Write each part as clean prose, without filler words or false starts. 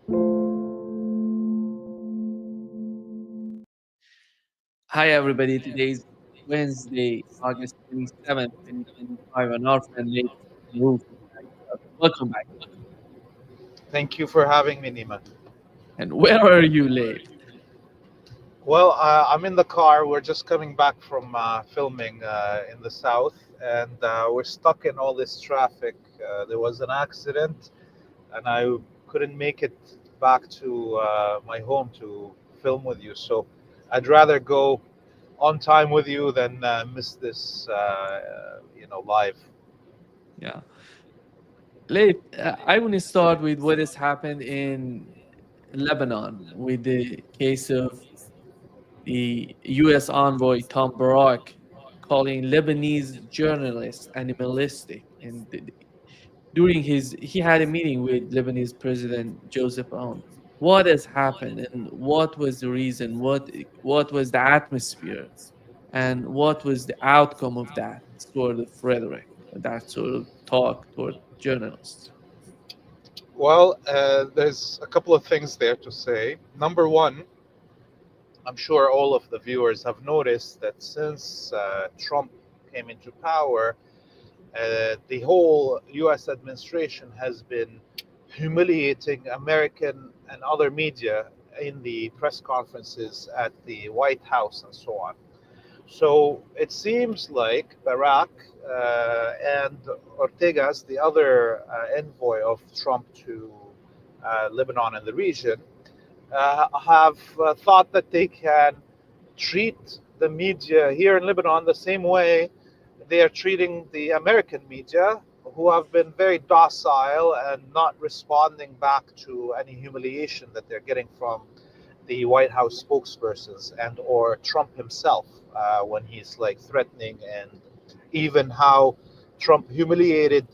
Hi, everybody. Today's Wednesday, August 27th, 2025, and our friend Laith Marouf is back with us. Welcome back. Thank you for having me, Nima. And where are you, Laith? Well, I'm in the car. We're just coming back from filming in the south, and we're stuck in all this traffic. There was an accident, and I couldn't make it back to my home to film with you. So I'd rather go on time with you than miss this, live. Yeah. Laith, I want to start with what has happened in Lebanon with the case of the U.S. envoy Tom Barak calling Lebanese journalists animalistic. And during he had a meeting with Lebanese President Joseph Aoun. What has happened, and what was the reason? What was the atmosphere, and what was the outcome of that sort of rhetoric, that sort of talk toward journalists? Well, there's a couple of things there to say. Number one, I'm sure all of the viewers have noticed that since Trump came into power, the whole US administration has been humiliating American and other media in the press conferences at the White House and so on. So it seems like Barack and Ortegas, the other envoy of Trump to Lebanon and the region, have thought that they can treat the media here in Lebanon the same way they are treating the American media, who have been very docile and not responding back to any humiliation that they're getting from the White House spokespersons and or Trump himself when he's like threatening, and even how Trump humiliated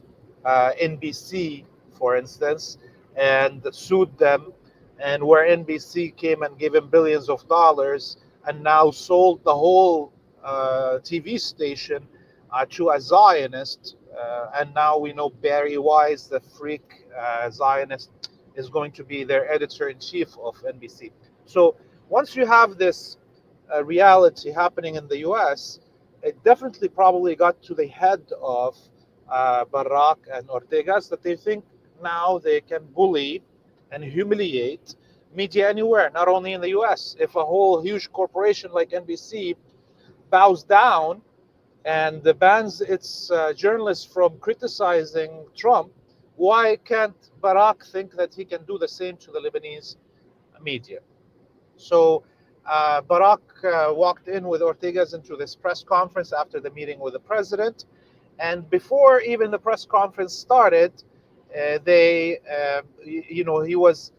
NBC, for instance, and sued them, and where NBC came and gave him billions of dollars and now sold the whole TV station to a Zionist. And now we know Barry Wise, the freak Zionist, is going to be their editor in chief of NBC. So once you have this reality happening in the US, it definitely probably got to the head of Barak and Ortegas that they think now they can bully and humiliate media anywhere, not only in the US. If a whole huge corporation like NBC bows down and bans its journalists from criticizing Trump, why can't Barak think that he can do the same to the Lebanese media? So Barak walked in with Ortegas into this press conference after the meeting with the president. And before even the press conference started, he was,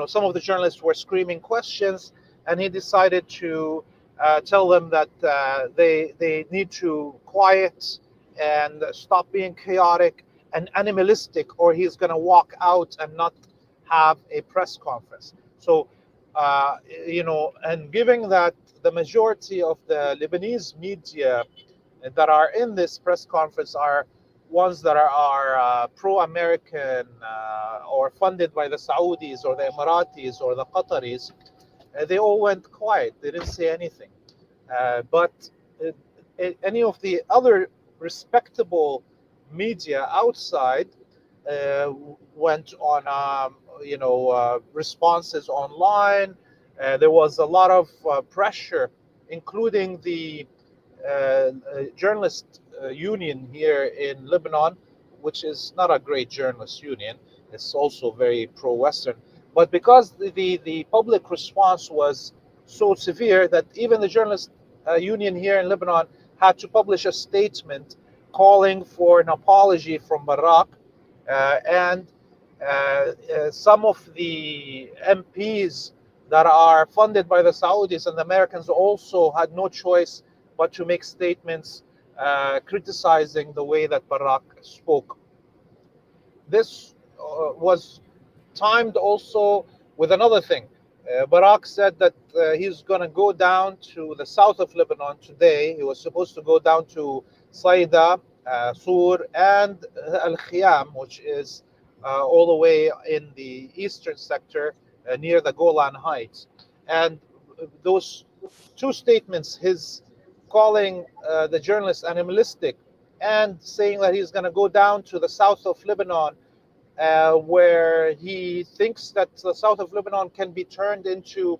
some of the journalists were screaming questions, and he decided to tell them that they need to quiet and stop being chaotic and animalistic, or he's going to walk out and not have a press conference. So, and given that the majority of the Lebanese media that are in this press conference are ones that are pro-American or funded by the Saudis or the Emiratis or the Qataris, they all went quiet. They didn't say anything. But any of the other respectable media outside went on, responses online. There was a lot of pressure, including the journalist union here in Lebanon, which is not a great journalist union. It's also very pro-Western. But because the public response was so severe that even the journalist union here in Lebanon had to publish a statement calling for an apology from Barak. And some of the MPs that are funded by the Saudis and the Americans also had no choice but to make statements criticizing the way that Barak spoke. This was timed also with another thing. Barak said that he's going to go down to the south of Lebanon today. He was supposed to go down to Saida, Sur, and Al Khiyam, which is all the way in the eastern sector near the Golan Heights. And those two statements, his calling the journalist animalistic and saying that he's going to go down to the south of Lebanon, where he thinks that the south of Lebanon can be turned into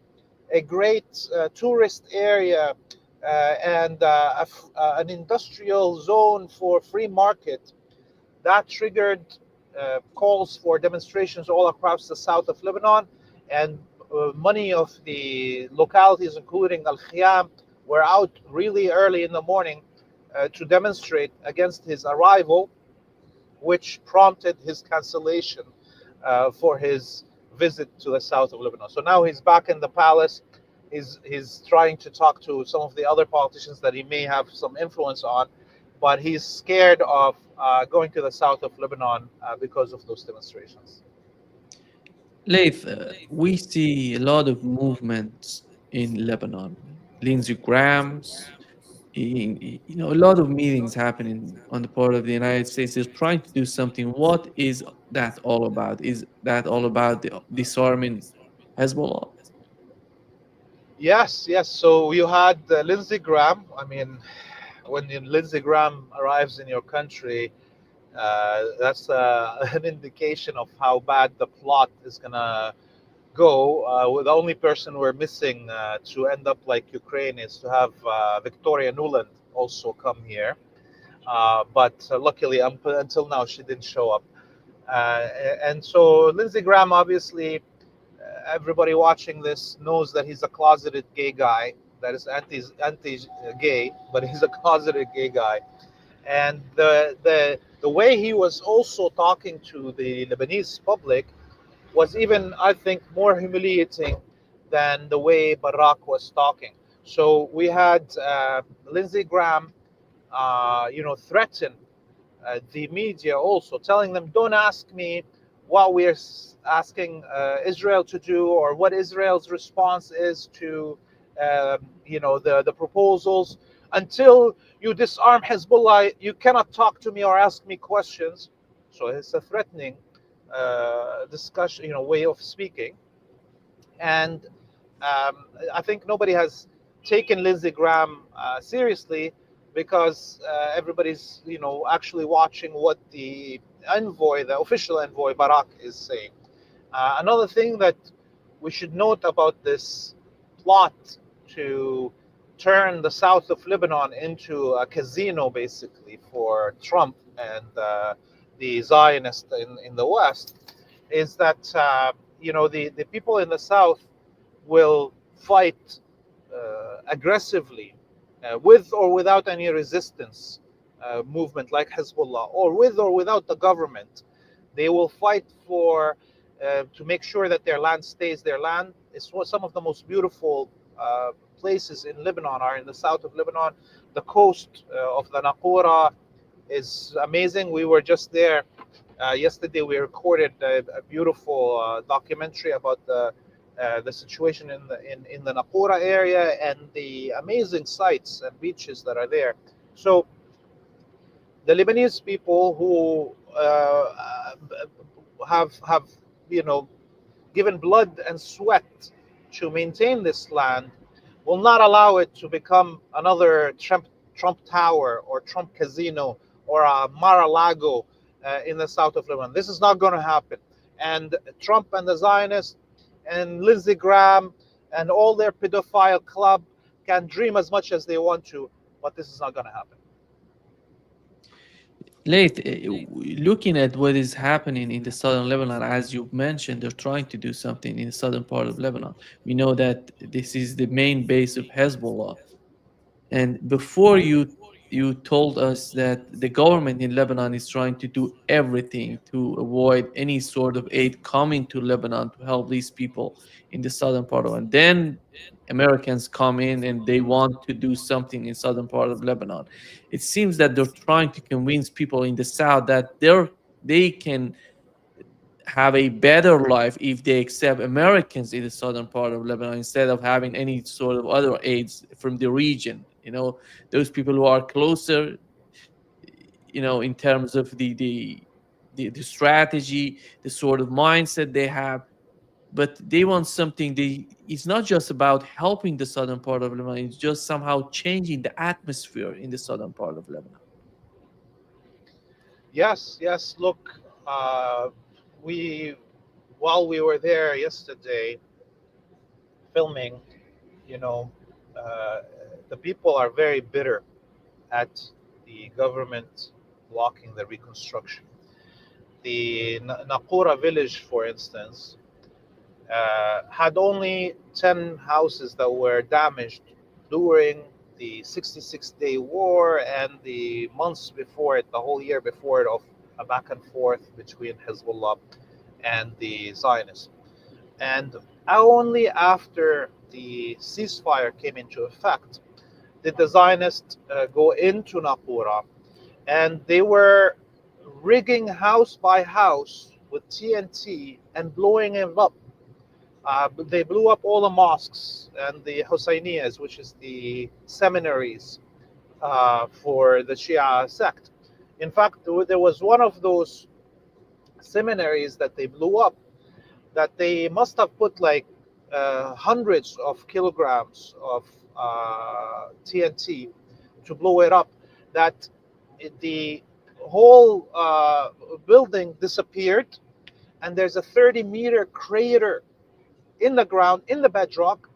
a great tourist area and an industrial zone for free market. That triggered calls for demonstrations all across the south of Lebanon, and many of the localities, including Al Khiyam, were out really early in the morning to demonstrate against his arrival, which prompted his cancellation for his visit to the south of Lebanon. So now he's back in the palace. He's trying to talk to some of the other politicians that he may have some influence on, but he's scared of going to the south of Lebanon because of those demonstrations. Laith, we see a lot of movements in Lebanon. Lindsey Graham's, a lot of meetings happening on the part of the United States. Is trying to do something. What is that all about? Is that all about disarming Hezbollah? Yes, yes. So you had Lindsey Graham. I mean, when Lindsey Graham arrives in your country, that's an indication of how bad the plot is gonna go. The only person we're missing to end up like Ukraine is to have Victoria Nuland also come here. But luckily, until now, she didn't show up. And so Lindsey Graham, obviously, everybody watching this knows that he's a closeted gay guy. That is anti-gay, but he's a closeted gay guy. And the way he was also talking to the Lebanese public was even, I think, more humiliating than the way Barack was talking. So we had Lindsey Graham, threaten the media also, telling them, "Don't ask me what we're asking Israel to do or what Israel's response is to, the proposals. Until you disarm Hezbollah, you cannot talk to me or ask me questions." So it's a threatening discussion, way of speaking. And I think nobody has taken Lindsey Graham seriously because everybody's, actually watching what the official envoy Barak is saying. Another thing that we should note about this plot to turn the south of Lebanon into a casino, basically, for Trump and the Zionists in the West, is that the people in the south will fight aggressively with or without any resistance movement like Hezbollah, or with or without the government. They will fight for to make sure that their land stays their land. It's some of the most beautiful places in Lebanon are in the south of Lebanon. The coast of the Naqoura is amazing. We were just there yesterday. We recorded a beautiful documentary about the situation in the Naqoura area and the amazing sites and beaches that are there. So the Lebanese people who have given blood and sweat to maintain this land will not allow it to become another Trump Tower or Trump Casino or a Mar-a-Lago in the south of Lebanon. This is not going to happen. And Trump and the Zionists and Lindsey Graham and all their pedophile club can dream as much as they want to, but this is not going to happen. Late, looking at what is happening in the southern Lebanon, as you mentioned, they're trying to do something in the southern part of Lebanon. We know that this is the main base of Hezbollah. And before you told us that the government in Lebanon is trying to do everything to avoid any sort of aid coming to Lebanon to help these people in the southern part of it. And then Americans come in and they want to do something in southern part of Lebanon. It seems that they're trying to convince people in the south that they can have a better life if they accept Americans in the southern part of Lebanon instead of having any sort of other aids from the region. Those people who are closer, in terms of the the strategy, the sort of mindset they have, but they want something. It's not just about helping the southern part of Lebanon, it's just somehow changing the atmosphere in the southern part of Lebanon. Yes, yes. Look, we while we were there yesterday filming, you know, uh, the people are very bitter at the government blocking the reconstruction. The Naqura village, for instance, had only 10 houses that were damaged during the 66-day war and the months before it, the whole year before it, of a back and forth between Hezbollah and the Zionists. And only after the ceasefire came into effect did the Zionists go into Naqura, and they were rigging house by house with TNT and blowing it up. They blew up all the mosques and the Husseinias, which is the seminaries for the Shia sect. In fact, there was one of those seminaries that they blew up that they must have put like hundreds of kilograms of TNT to blow it up. That the whole building disappeared, and there's a 30-meter crater in the ground, in the bedrock,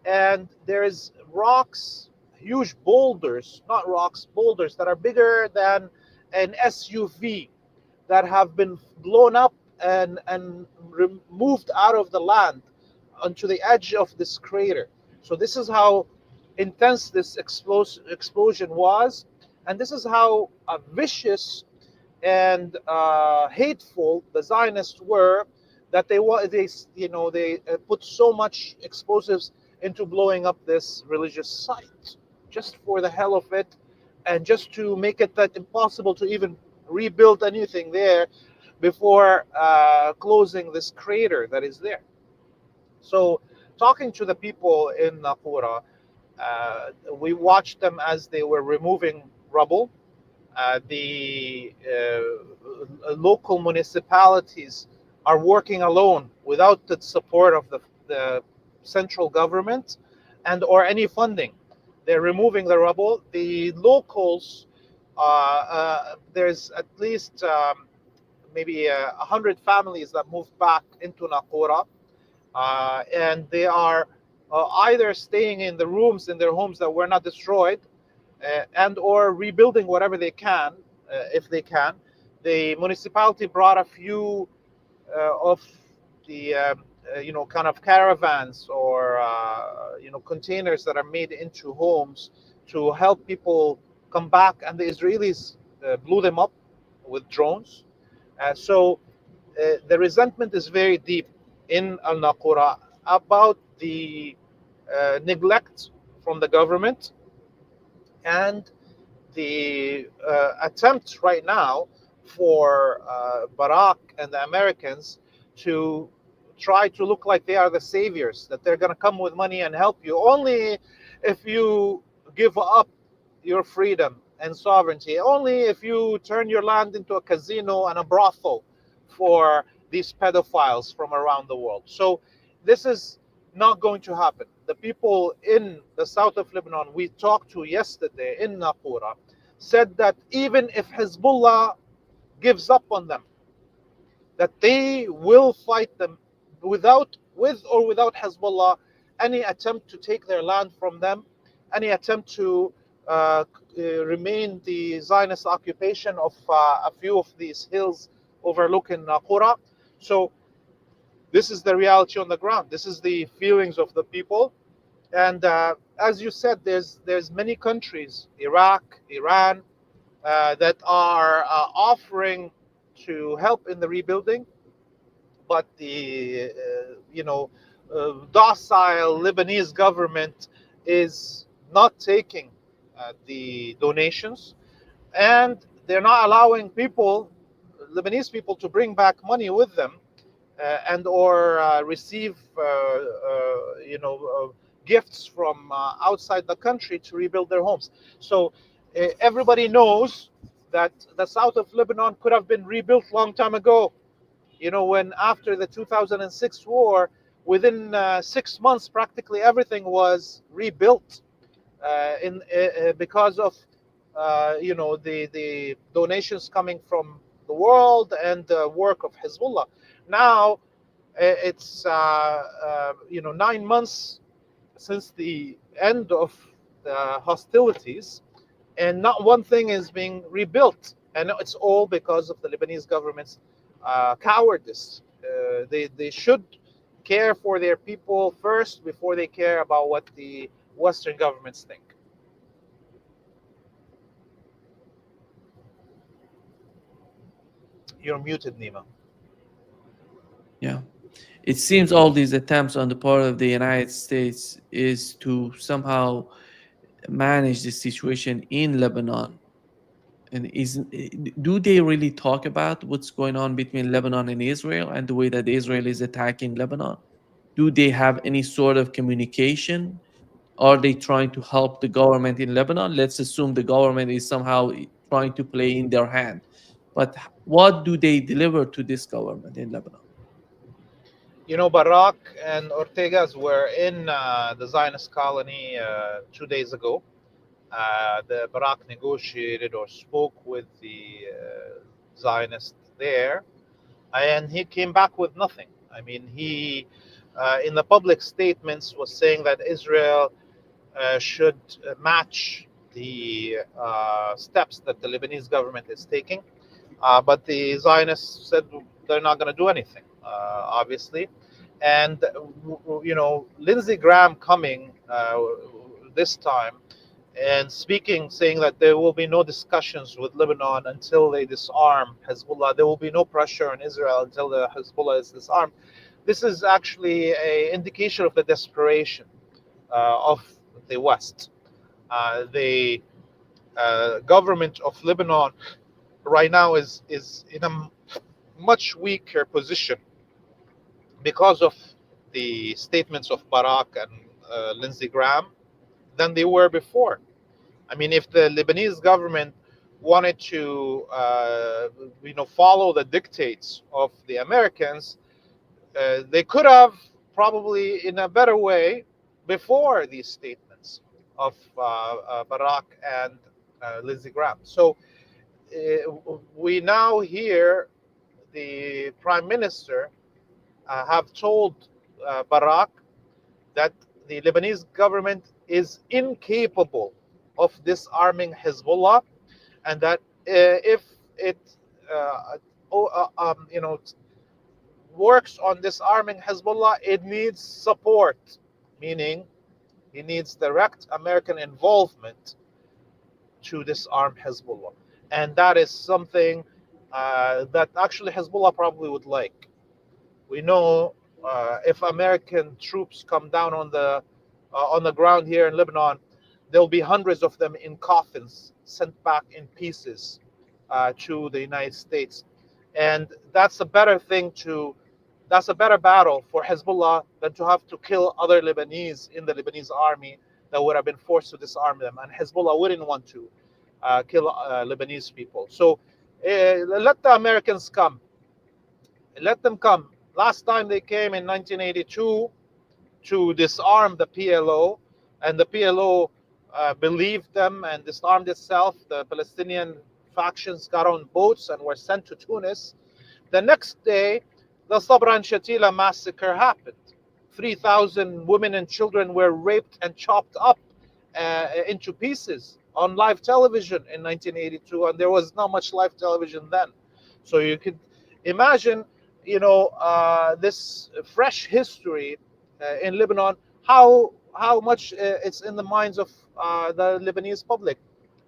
and there's rocks, huge boulders, not rocks, boulders that are bigger than an SUV that have been blown up and removed out of the land onto the edge of this crater. So this is how intense this explosion was, and this is how vicious and hateful the Zionists were, that they put so much explosives into blowing up this religious site just for the hell of it, and just to make it that impossible to even rebuild anything there before closing this crater that is there. So, talking to the people in Naqura, we watched them as they were removing rubble. The local municipalities are working alone without the support of the central government and or any funding. They're removing the rubble. The locals, there's at least maybe 100 families that moved back into Naqura, and they are either staying in the rooms in their homes that were not destroyed, and or rebuilding whatever they can, if they can. The municipality brought a few of the kind of caravans or containers that are made into homes to help people come back, and the Israelis blew them up with drones. So the resentment is very deep in Al Naqura about the neglect from the government and the attempt right now for Barak and the Americans to try to look like they are the saviors, that they're going to come with money and help you only if you give up your freedom and sovereignty, only if you turn your land into a casino and a brothel for these pedophiles from around the world. So this is not going to happen. The people in the south of Lebanon we talked to yesterday in Naqura said that even if Hezbollah gives up on them, that they will fight them with or without Hezbollah, any attempt to take their land from them, any attempt to remain the Zionist occupation of a few of these hills overlooking Naqura. So this is the reality on the ground. This is the feelings of the people. And as you said, there's many countries, Iraq, Iran, that are offering to help in the rebuilding, but the docile Lebanese government is not taking the donations, and they're not allowing Lebanese people, to bring back money with them and or receive gifts from outside the country to rebuild their homes. So everybody knows that the south of Lebanon could have been rebuilt long time ago. When after the 2006 war, within 6 months, practically everything was rebuilt because of the donations coming from the world and the work of Hezbollah. Now it's 9 months since the end of the hostilities, and not one thing is being rebuilt, and it's all because of the Lebanese government's cowardice. They should care for their people first before they care about what the Western governments think. You're muted, Nima. Yeah. It seems all these attempts on the part of the United States is to somehow manage the situation in Lebanon. And do they really talk about what's going on between Lebanon and Israel and the way that Israel is attacking Lebanon? Do they have any sort of communication? Are they trying to help the government in Lebanon? Let's assume the government is somehow trying to play in their hand. But what do they deliver to this government in Lebanon? Barak and Ortegas were in the Zionist colony 2 days ago. The Barak negotiated or spoke with the Zionist there, and he came back with nothing. I mean, he, in the public statements, was saying that Israel should match the steps that the Lebanese government is taking. But the Zionists said they're not going to do anything, obviously. And, Lindsey Graham coming this time and speaking, saying that there will be no discussions with Lebanon until they disarm Hezbollah. There will be no pressure on Israel until the Hezbollah is disarmed. This is actually an indication of the desperation of the West. The government of Lebanon right now is in a much weaker position because of the statements of Barak and Lindsey Graham than they were before. I mean, if the Lebanese government wanted to, follow the dictates of the Americans, they could have probably in a better way before these statements of Barak and Lindsey Graham. So we now hear the Prime Minister have told Barak that the Lebanese government is incapable of disarming Hezbollah, and that if it works on disarming Hezbollah, it needs support, meaning it needs direct American involvement to disarm Hezbollah. And that is something that actually Hezbollah probably would like. We know if American troops come down on the ground here in Lebanon, there'll be hundreds of them in coffins sent back in pieces to the United States. And that's a better battle for Hezbollah than to have to kill other Lebanese in the Lebanese army that would have been forced to disarm them. And Hezbollah wouldn't want to kill Lebanese people. So let the Americans come. Let them come. Last time they came in 1982 to disarm the PLO, and the PLO believed them and disarmed itself. The Palestinian factions got on boats and were sent to Tunis. The next day, the Sabra and Shatila massacre happened. 3,000 women and children were raped and chopped up into pieces on live television in 1982, and there was not much live television then. So you could imagine, this fresh history in Lebanon, how much it's in the minds of the Lebanese public.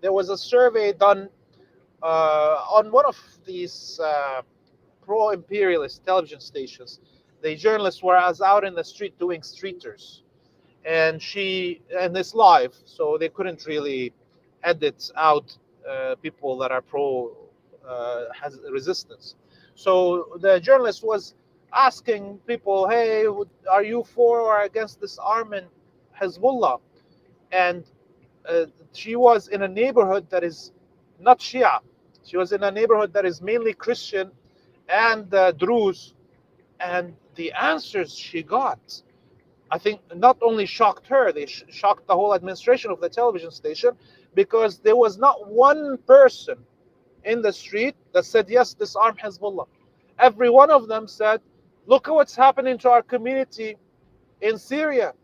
There was a survey done on one of these pro-imperialist television stations. The journalists were out in the street doing streeters, and it's live, so they couldn't really edit out people that are pro has resistance. So the journalist was asking people, "Hey, are you for or against disarming Hezbollah?" And she was in a neighborhood that is not Shia. She was in a neighborhood that is mainly Christian and Druze, and the answers she got, I think, not only shocked her, they shocked the whole administration of the television station, because there was not one person in the street that said, yes, disarm Hezbollah. Every one of them said, look at what's happening to our community in Syria.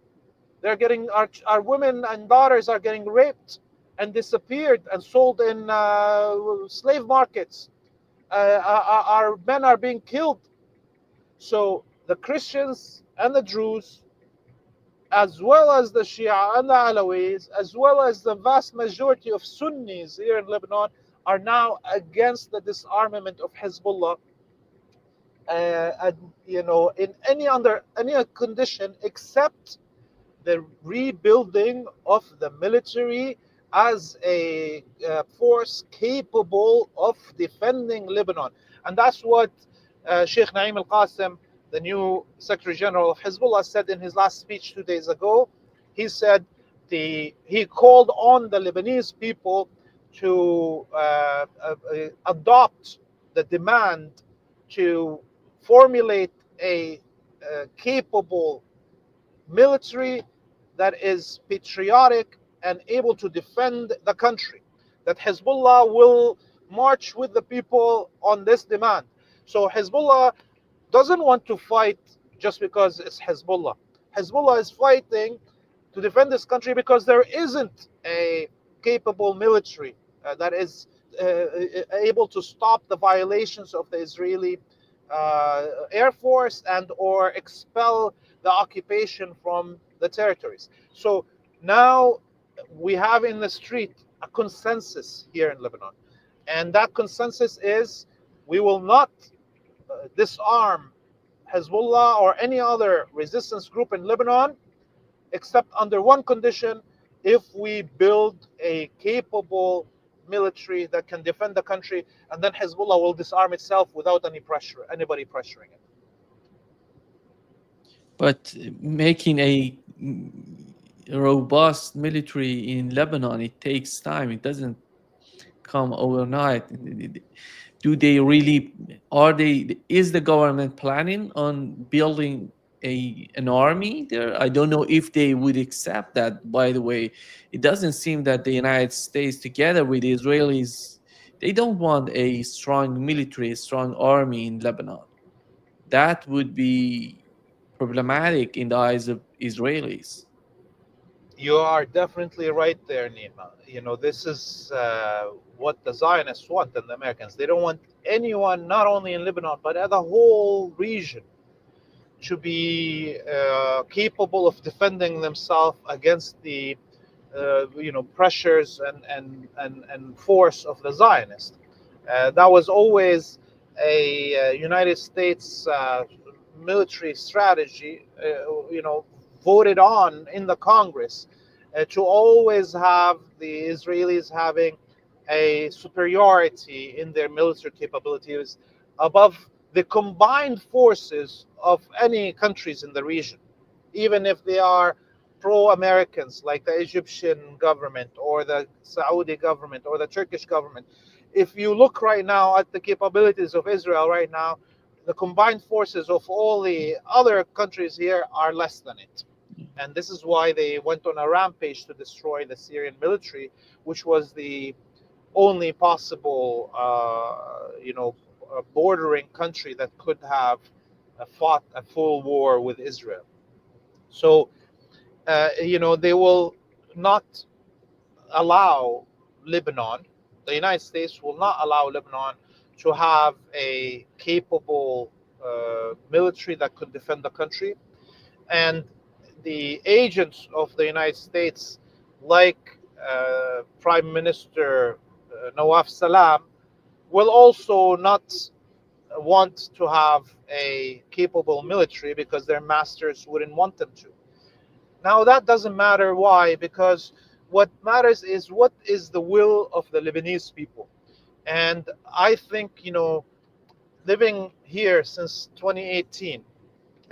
They're getting, our women and daughters are getting raped and disappeared and sold in slave markets. Our men are being killed. So the Christians and the Druze, as well as the Shia and the Alawis, as well as the vast majority of Sunnis here in Lebanon, are now against the disarmament of Hezbollah, and in under any condition except the rebuilding of the military as a force capable of defending Lebanon. And that's what Sheikh Naim al-Qasim, the new Secretary General of Hezbollah, said in his last speech 2 days ago. He said he called on the Lebanese people to adopt the demand to formulate a capable military that is patriotic and able to defend the country, that Hezbollah will march with the people on this demand. So Hezbollah doesn't want to fight just because it's Hezbollah. Hezbollah is fighting to defend this country because there isn't a capable military that is able to stop the violations of the Israeli Air Force and or expel the occupation from the territories. So now we have in the street a consensus here in Lebanon. And that consensus is we will not disarm Hezbollah or any other resistance group in Lebanon except under one condition: if we build a capable military that can defend the country, and then Hezbollah will disarm itself without anybody pressuring it. But making a robust military in Lebanon, it takes time. It doesn't come overnight. Is the government planning on building an army there? I don't know if they would accept that. By the way, it doesn't seem that the United States, together with the Israelis, they don't want a strong military, a strong army in Lebanon. That would be problematic in the eyes of Israelis. You are definitely right there, Nima. This is what the Zionists want and the Americans. They don't want anyone, not only in Lebanon, but the whole region, to be capable of defending themselves against the pressures and force of the Zionists. That was always a United States military strategy, voted on in the Congress, to always have the Israelis having a superiority in their military capabilities above the combined forces of any countries in the region, even if they are pro-Americans, like the Egyptian government or the Saudi government or the Turkish government. If you look right now at the capabilities of Israel right now, the combined forces of all the other countries here are less than it. And this is why they went on a rampage to destroy the Syrian military, which was the only possible, bordering country that could have fought a full war with Israel. So, they will not allow Lebanon, the United States will not allow Lebanon to have a capable military that could defend the country. And the agents of the United States, like Prime Minister Nawaf Salam, will also not want to have a capable military because their masters wouldn't want them to. Now, that doesn't matter. Why? Because what matters is what is the will of the Lebanese people. And I think, living here since 2018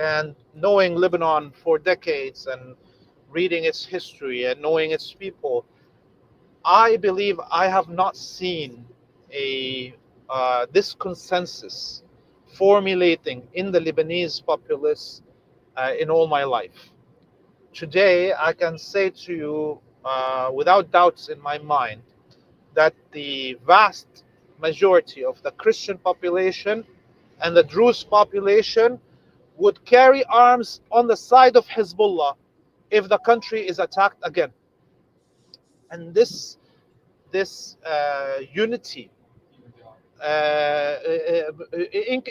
and knowing Lebanon for decades and reading its history and knowing its people, I believe I have not seen a this consensus formulating in the Lebanese populace in all my life. Today, I can say to you without doubts in my mind that the vast majority of the Christian population and the Druze population would carry arms on the side of Hezbollah if the country is attacked again. And this unity,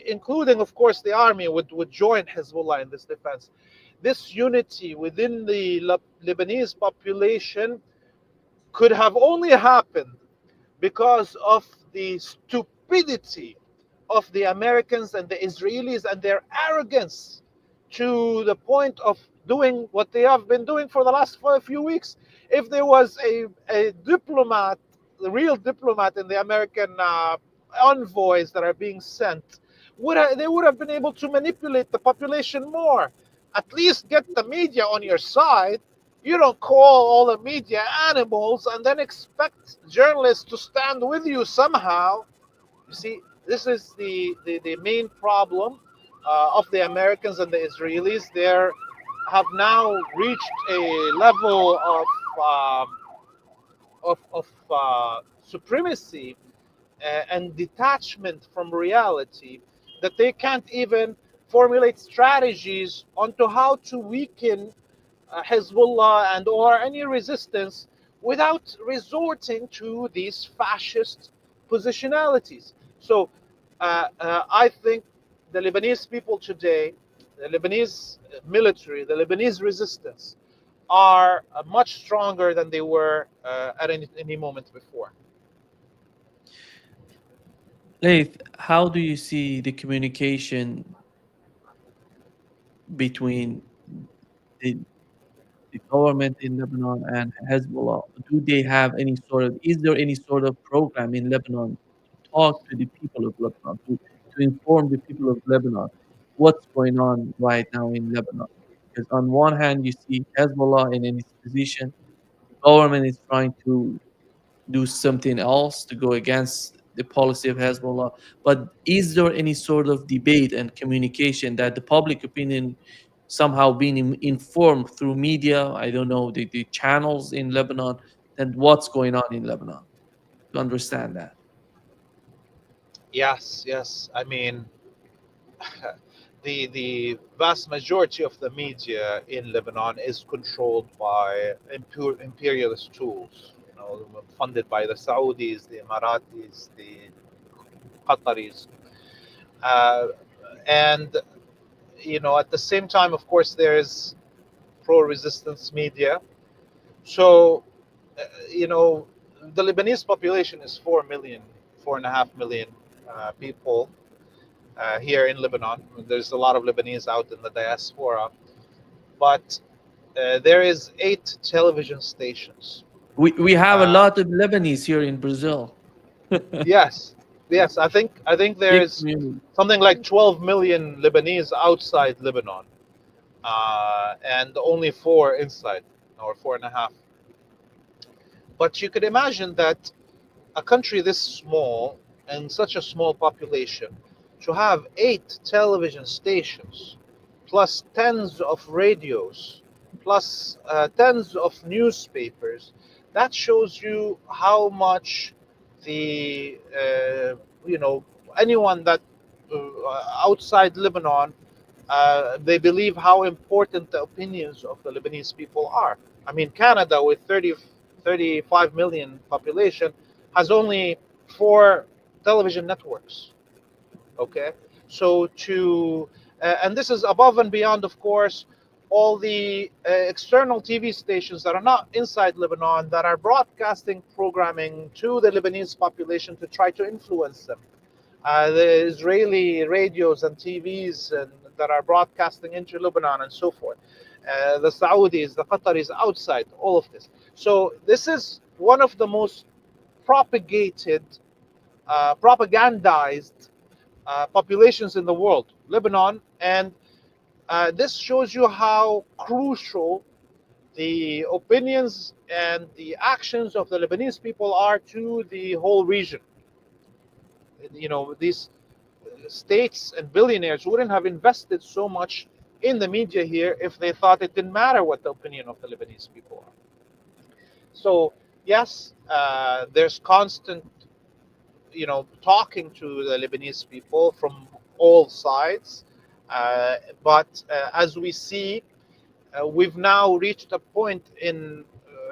including, of course, the army would join Hezbollah in this defense. This unity within the Lebanese population could have only happened because of the stupidity of the Americans and the Israelis and their arrogance to the point of doing what they have been doing for the last few weeks. If there was a diplomat, the real diplomat in the American envoys that are being sent, they would have been able to manipulate the population more. At least get the media on your side. You don't call all the media animals and then expect journalists to stand with you somehow. You see, this is the main problem of the Americans and the Israelis. They have now reached a level of supremacy and detachment from reality that they can't even formulate strategies onto how to weaken Hezbollah and or any resistance without resorting to these fascist positionalities. So I think the Lebanese people today, the Lebanese military, the Lebanese resistance are much stronger than they were at any moment before. Laith, how do you see the communication between the, the government in Lebanon and Hezbollah? Do they have any sort of, is there any sort of program in Lebanon to talk to the people of Lebanon, to inform the people of Lebanon what's going on right now in Lebanon? Because on one hand, you see Hezbollah in its position, the government is trying to do something else to go against the policy of Hezbollah. But is there any sort of debate and communication that the public opinion somehow being informed through media? I don't know, the channels in Lebanon, and what's going on in Lebanon to understand that. Yes, yes. I mean, the vast majority of the media in Lebanon is controlled by imperialist tools, funded by the Saudis, the Emiratis, the Qataris, uh, and at the same time, of course, there is pro-resistance media. So, you know, the Lebanese population is 4 million, 4.5 million people here in Lebanon. There's a lot of Lebanese out in the diaspora, but there is 8 television stations. We have a Uh, lot of Lebanese here in Brazil. yes, yes. I think there Big is community. something like 12 million Lebanese outside Lebanon, and only 4 inside, or 4.5. But you could imagine that a country this small and such a small population to have 8 television stations, plus tens of radios, plus tens of newspapers, that shows you how much the anyone that outside Lebanon, they believe how important the opinions of the Lebanese people are. I mean, Canada with 35 million population has only 4 television networks. Okay, so and this is above and beyond, of course, all the external TV stations that are not inside Lebanon that are broadcasting programming to the Lebanese population to try to influence them. The Israeli radios and TVs that are broadcasting into Lebanon and so forth. The Saudis, the Qataris outside, all of this. So this is one of the most propagated, propagandized populations in the world, Lebanon, and this shows you how crucial the opinions and the actions of the Lebanese people are to the whole region. these states and billionaires wouldn't have invested so much in the media here if they thought it didn't matter what the opinion of the Lebanese people are. So yes, there's constant, talking to the Lebanese people from all sides. But as we see, we've now reached a point in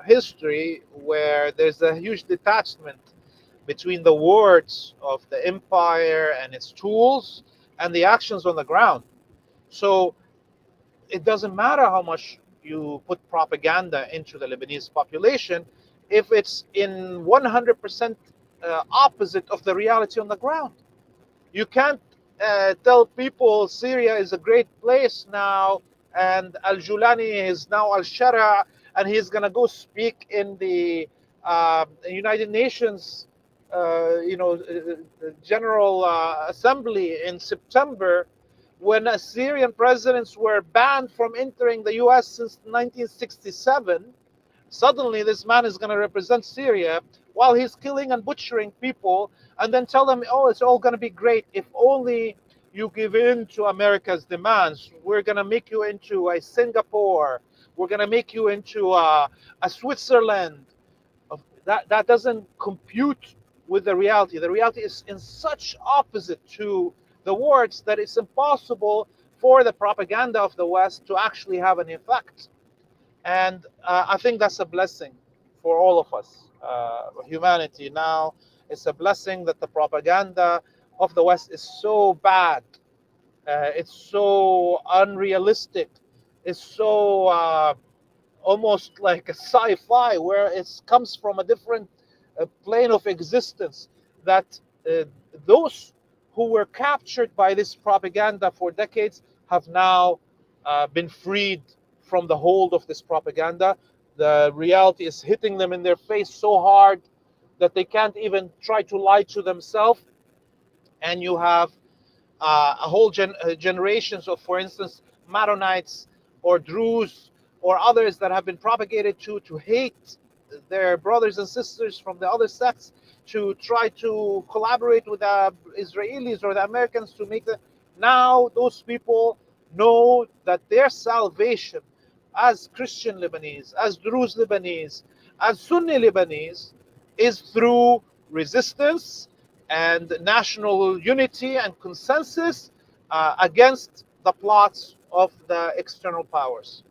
history where there's a huge detachment between the words of the empire and its tools and the actions on the ground. So it doesn't matter how much you put propaganda into the Lebanese population if it's in 100% opposite of the reality on the ground. You can't tell people Syria is a great place now and Al Julani is now Al Shara and he's going to go speak in the United Nations General Assembly in September, when Syrian presidents were banned from entering the US since 1967. Suddenly this man is going to represent Syria while he's killing and butchering people, and then tell them, oh, it's all going to be great if only you give in to America's demands. We're going to make you into a Singapore. We're going to make you into a Switzerland. That doesn't compute with the reality. The reality is in such opposite to the words that it's impossible for the propaganda of the West to actually have an effect. And I think that's a blessing for all of us, humanity now. It's a blessing that the propaganda of the West is so bad. It's so unrealistic. It's so almost like a sci-fi, where it comes from a different plane of existence, that those who were captured by this propaganda for decades have now been freed from the hold of this propaganda. The reality is hitting them in their face so hard that they can't even try to lie to themselves. And you have a whole generations of, for instance, Maronites or Druze or others that have been propagated to hate their brothers and sisters from the other sects, to try to collaborate with the Israelis or the Americans to make the. Now those people know that their salvation as Christian Lebanese, as Druze Lebanese, as Sunni Lebanese, is through resistance and national unity and consensus against the plots of the external powers.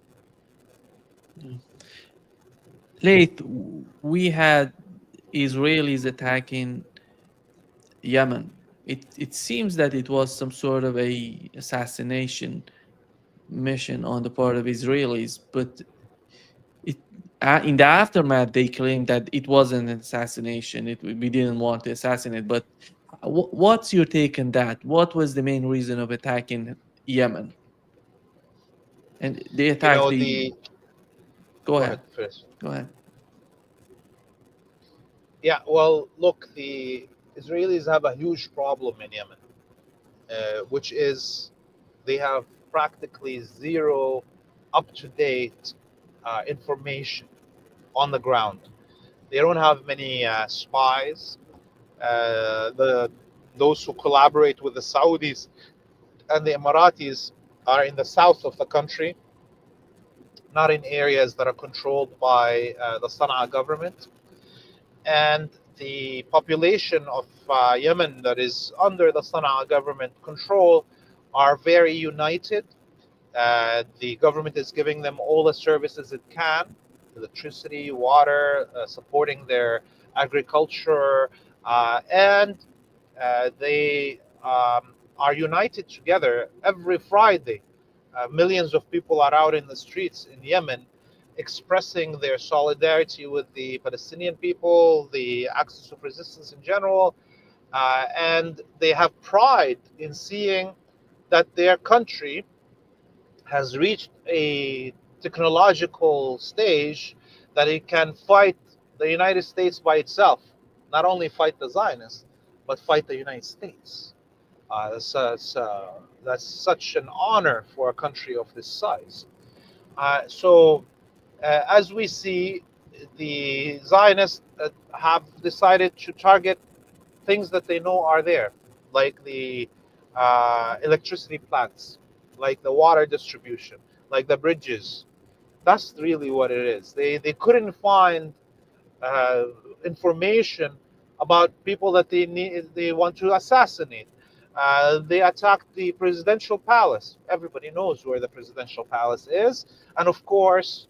Late, we had Israelis attacking Yemen. It seems that it was some sort of a assassination mission on the part of Israelis, but it in the aftermath they claimed that it wasn't an assassination. We didn't want to assassinate. But what's your take on that? What was the main reason of attacking Yemen? And they attacked the. Go Go ahead. ahead, Chris. Go ahead. Yeah, well, look, the Israelis have a huge problem in Yemen, which is they have practically zero up-to-date information on the ground. They don't have many spies. Those who collaborate with the Saudis and the Emiratis are in the south of the country, not in areas that are controlled by the Sana'a government. And the population of Yemen that is under the Sana'a government control are very united. The government is giving them all the services it can: electricity, water, supporting their agriculture, and they are united together. Every Friday, millions of people are out in the streets in Yemen expressing their solidarity with the Palestinian people, the axis of resistance in general, and they have pride in seeing that their country has reached a technological stage that it can fight the United States by itself. Not only fight the Zionists, but fight the United States. That's such an honor for a country of this size. So, as we see, the Zionists have decided to target things that they know are there. like the electricity plants, like the water distribution, like the bridges. That's really what it is. They couldn't find uh, information about people that they want to assassinate. They attacked the presidential palace. Everybody knows where the presidential palace is, and of course,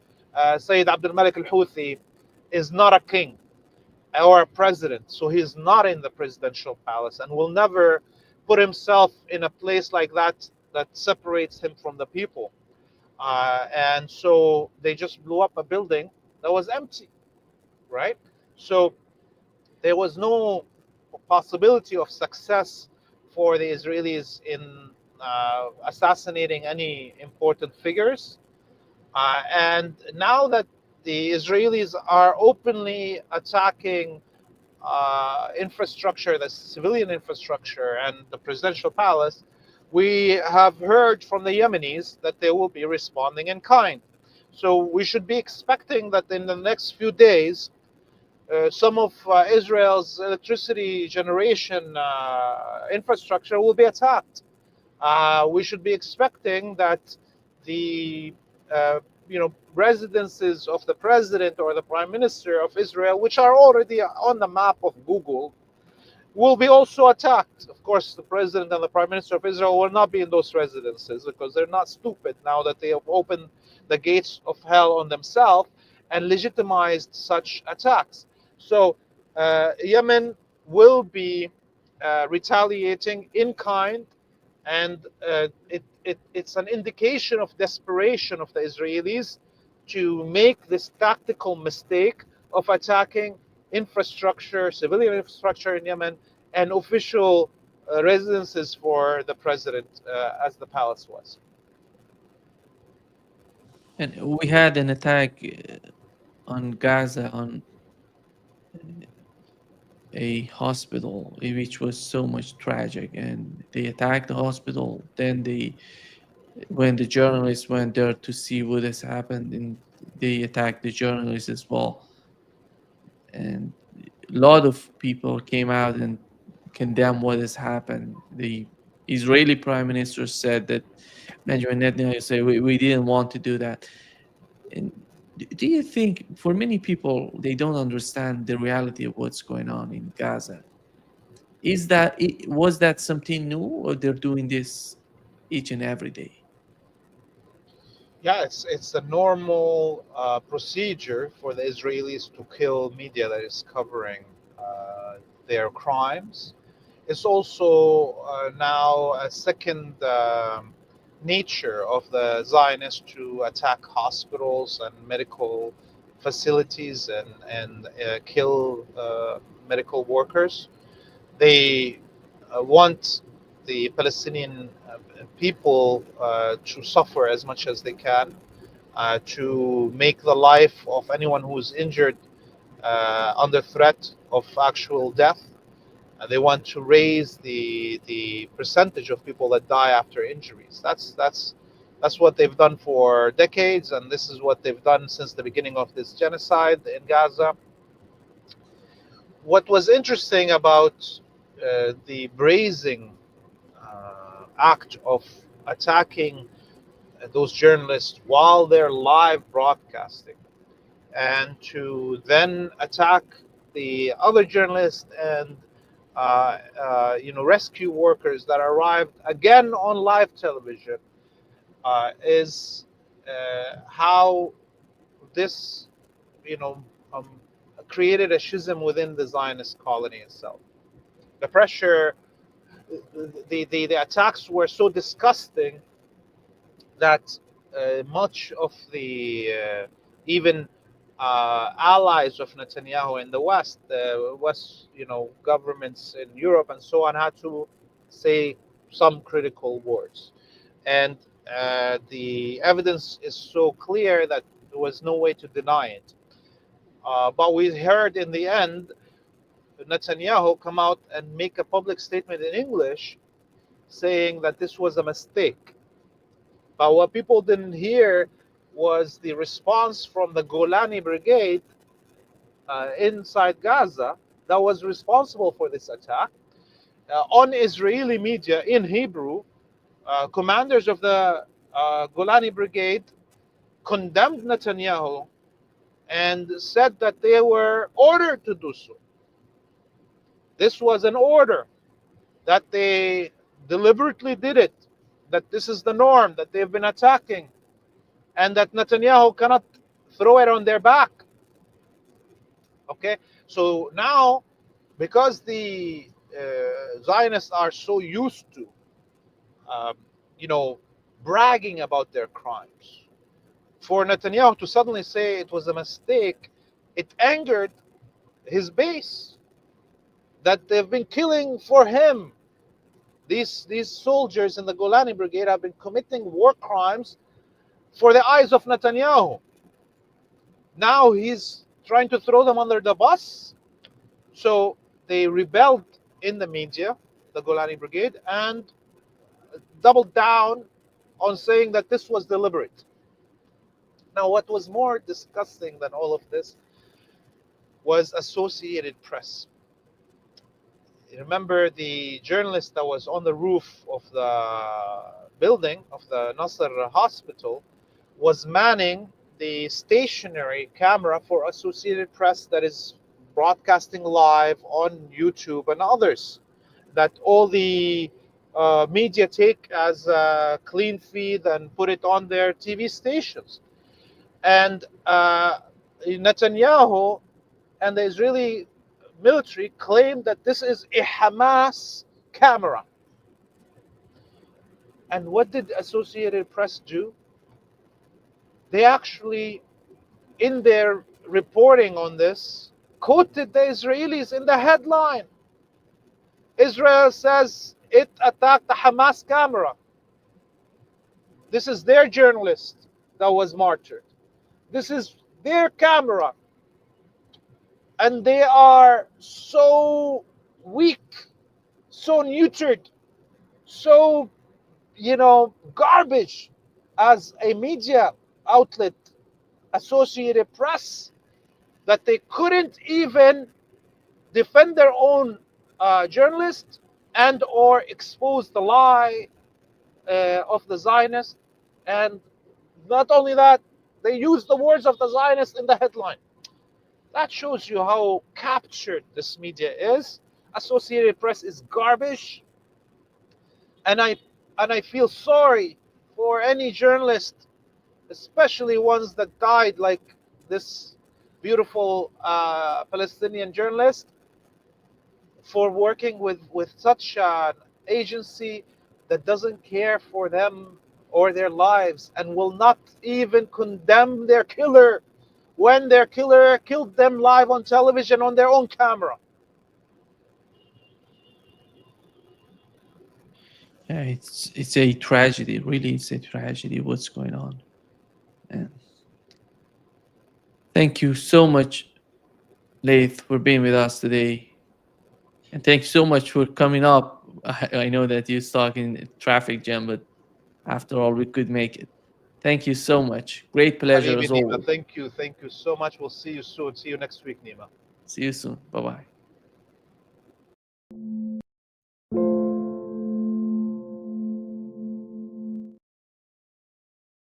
Sayyid Abdul Malik al Houthi is not a king or a president, so he's not in the presidential palace and will never put himself in a place like that that separates him from the people. And so they just blew up a building that was empty, right? So there was no possibility of success for the Israelis in assassinating any important figures. And now that the Israelis are openly attacking infrastructure, the civilian infrastructure, and the presidential palace, we have heard from the Yemenis that they will be responding in kind. So we should be expecting that in the next few days, some of Israel's electricity generation infrastructure will be attacked. We should be expecting that the residences of the president or the prime minister of Israel, which are already on the map of Google, will be also attacked. Of course, the president and the prime minister of Israel will not be in those residences because they're not stupid now that they have opened the gates of hell on themselves and legitimized such attacks. So Yemen will be retaliating in kind, and it's an indication of desperation of the Israelis to make this tactical mistake of attacking infrastructure, civilian infrastructure in Yemen, and official residences for the president, as the palace was. And we had an attack on Gaza on a hospital, which was so much tragic. And they attacked the hospital. Then when the journalists went there to see what has happened, and they attacked the journalists as well. And a lot of people came out and condemned what has happened. The Israeli prime minister said that Benjamin Netanyahu said we didn't want to do that. And do you think for many people they don't understand the reality of what's going on in Gaza? Was that something new, or they're doing this each and every day? Yeah, it's a normal procedure for the Israelis to kill media that is covering their crimes. It's also now a second nature of the Zionists to attack hospitals and medical facilities and kill medical workers. They want the Palestinian people to suffer as much as they can, to make the life of anyone who's injured under threat of actual death. They want to raise the percentage of people that die after injuries. That's what they've done for decades, and this is what they've done since the beginning of this genocide in Gaza. What was interesting about the brazen act of attacking those journalists while they're live broadcasting, and to then attack the other journalists and rescue workers that arrived again on live television, is how this you know um, created a schism within the Zionist colony itself. The pressure, the attacks were so disgusting that much of the even allies of Netanyahu in the West, governments in Europe and so on, had to say some critical words. And the evidence is so clear that there was no way to deny it. But we heard in the end Netanyahu come out and make a public statement in English saying that this was a mistake. But what people didn't hear was the response from the Golani Brigade inside Gaza that was responsible for this attack. on Israeli media in Hebrew, commanders of the Golani Brigade condemned Netanyahu and said that they were ordered to do so. This was an order, that they deliberately did it, that this is the norm, that they've been attacking, and that Netanyahu cannot throw it on their back. Okay, so now, because the Zionists are so used to, um, you know, bragging about their crimes, for Netanyahu to suddenly say it was a mistake, it angered his base, that they've been killing for him. These soldiers in the Golani Brigade have been committing war crimes for the eyes of Netanyahu. Now he's trying to throw them under the bus. So they rebelled in the media, the Golani Brigade, and doubled down on saying that this was deliberate. Now, what was more disgusting than all of this was Associated Press. Remember the journalist that was on the roof of the building of the Nasser hospital was manning the stationary camera for Associated Press that is broadcasting live on YouTube and others, that all the media take as a clean feed and put it on their TV stations. And Netanyahu and the Israeli military claim that this is a Hamas camera. And what did Associated Press do? They actually, in their reporting on this, quoted the Israelis in the headline. Israel says it attacked the Hamas camera. This is their journalist that was martyred. This is their camera. And they are so weak, so neutered, so, garbage as a media outlet, Associated Press, that they couldn't even defend their own journalist and or expose the lie of the Zionists. And not only that, they used the words of the Zionists in the headline. That shows you how captured this media is. Associated Press is garbage. And I feel sorry for any journalist, especially ones that died, like this beautiful Palestinian journalist, for working with such an agency that doesn't care for them or their lives and will not even condemn their killer when their killer killed them live on television on their own camera. Yeah, it's a tragedy. Really, it's a tragedy what's going on. And thank you so much, Laith, for being with us today. And thanks so much for coming up. I know that you're stuck in traffic jam, but after all, we could make it. Thank you so much. Great pleasure Habibi as Nima, always. thank you so much. We'll see you soon. See you next week, Nima. See you soon. Bye bye.